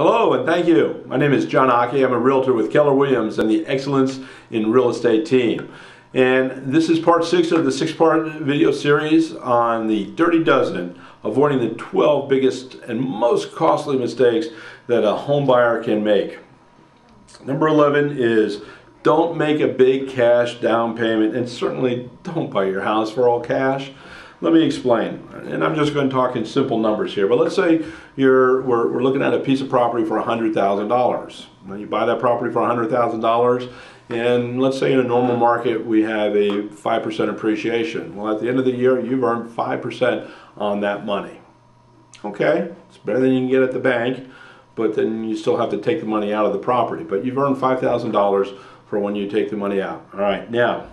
Hello and thank you. My name is John Occhi. I'm a realtor with Keller Williams and the Excellence in Real Estate team. And this is part 6 of the 6-part video series on the Dirty Dozen, avoiding the 12 biggest and most costly mistakes that a home buyer can make. Number 11 is don't make a big cash down payment, and certainly don't buy your house for all cash. Let me explain, and I'm just going to talk in simple numbers here, but let's say we're looking at a piece of property for $100,000. Now you buy that property for $100,000, and let's say in a normal market we have a 5% appreciation. Well, at the end of the year you've earned 5% on that money. Okay, it's better than you can get at the bank, but then you still have to take the money out of the property. But you've earned $5,000 for when you take the money out. All right, now,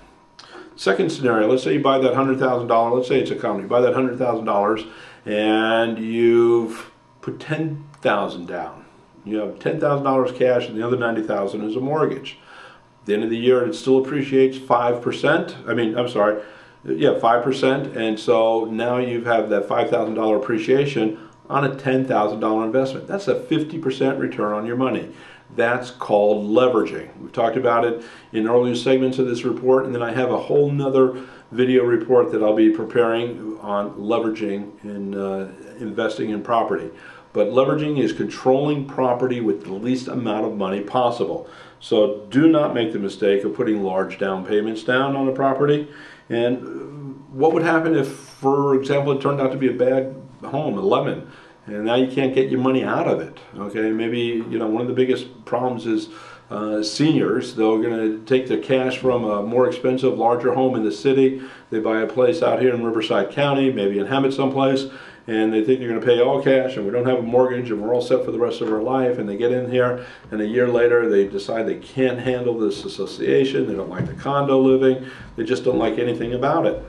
second scenario, let's say you buy that $100,000, let's say it's a condo, you buy that $100,000 and you've put $10,000 down. You have $10,000 cash and the other $90,000 is a mortgage. At the end of the year it still appreciates 5%, 5%, and so now you have that $5,000 appreciation on a $10,000 investment. That's a 50% return on your money. That's called leveraging. We've talked about it in earlier segments of this report, and then I have a whole nother video report that I'll be preparing on leveraging in investing in property. But leveraging is controlling property with the least amount of money possible. So do not make the mistake of putting large down payments down on a property. And what would happen if, for example, it turned out to be a bad home, a lemon, and now you can't get your money out of it? Okay, maybe one of the biggest problems is seniors. They're going to take their cash from a more expensive, larger home in the city. They buy a place out here in Riverside County, maybe in Hemet someplace, and they think they're going to pay all cash and we don't have a mortgage and we're all set for the rest of our life. And they get in here and a year later they decide they can't handle this association. They don't like the condo living. They just don't like anything about it.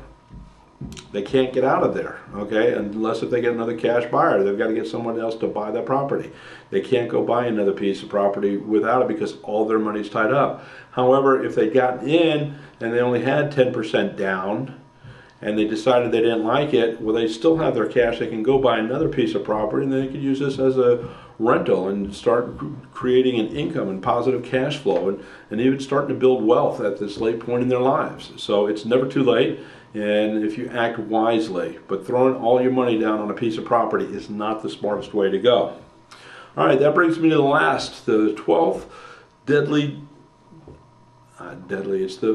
They can't get out of there, okay, unless if they get another cash buyer. They've got to get someone else to buy that property. They can't go buy another piece of property without it because all their money's tied up. However, if they got in and they only had 10% down and they decided they didn't like it, well, they still have their cash. They can go buy another piece of property and they could use this as a rental and start creating an income and positive cash flow and even starting to build wealth at this late point in their lives. So it's never too late. And if you act wisely, but throwing all your money down on a piece of property is not the smartest way to go. All right, that brings me to the 12th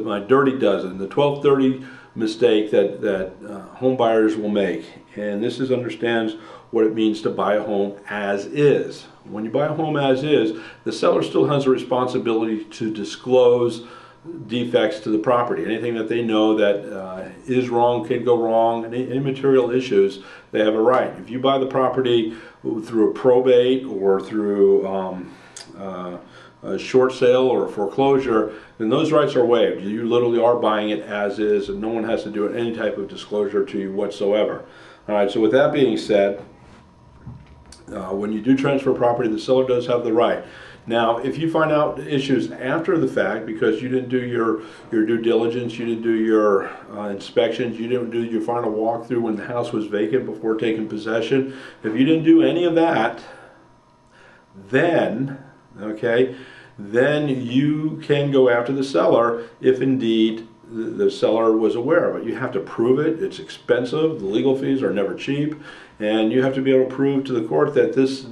my dirty dozen, the 12th dirty mistake that home buyers will make. And this understands what it means to buy a home as is. When you buy a home as is, the seller still has a responsibility to disclose defects to the property. Anything that they know that is wrong, can go wrong, any material issues, they have a right. If you buy the property through a probate or through a short sale or a foreclosure, then those rights are waived. You literally are buying it as is, and no one has to do any type of disclosure to you whatsoever. All right, so with that being said, when you do transfer property, the seller does have the right. Now, if you find out issues after the fact because you didn't do your due diligence, you didn't do your inspections, you didn't do your final walkthrough when the house was vacant before taking possession, if you didn't do any of that, then you can go after the seller if indeed the seller was aware of it. You have to prove it. It's expensive. The legal fees are never cheap, and you have to be able to prove to the court that this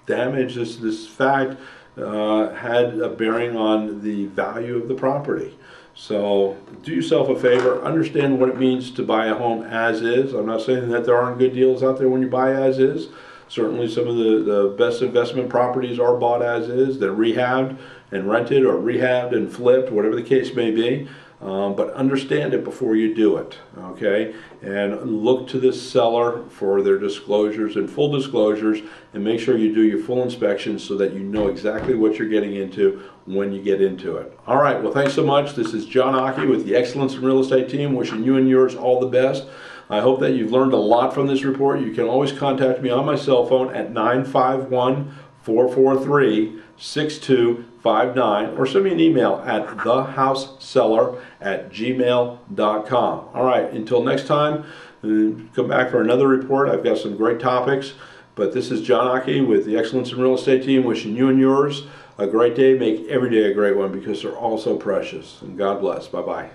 damage, this fact, had a bearing on the value of the property. So do yourself a favor, understand what it means to buy a home as is. I'm not saying that there aren't good deals out there when you buy as is. Certainly some of the best investment properties are bought as is. They're rehabbed and rented or rehabbed and flipped, whatever the case may be. But understand it before you do it, okay? And look to the seller for their disclosures and full disclosures, and make sure you do your full inspection so that you know exactly what you're getting into when you get into it. All right, well, thanks so much. This is John Occhi with the Excellence in Real Estate team, wishing you and yours all the best. I hope that you've learned a lot from this report. You can always contact me on my cell phone at 951-443-6259 or send me an email at thehouseseller@gmail.com. All right, until next time, come back for another report. I've got some great topics, But this is John Occhi with the Excellence in Real Estate team, wishing you and yours a great day. Make every day a great one, because they're all so precious. And God bless. Bye-bye.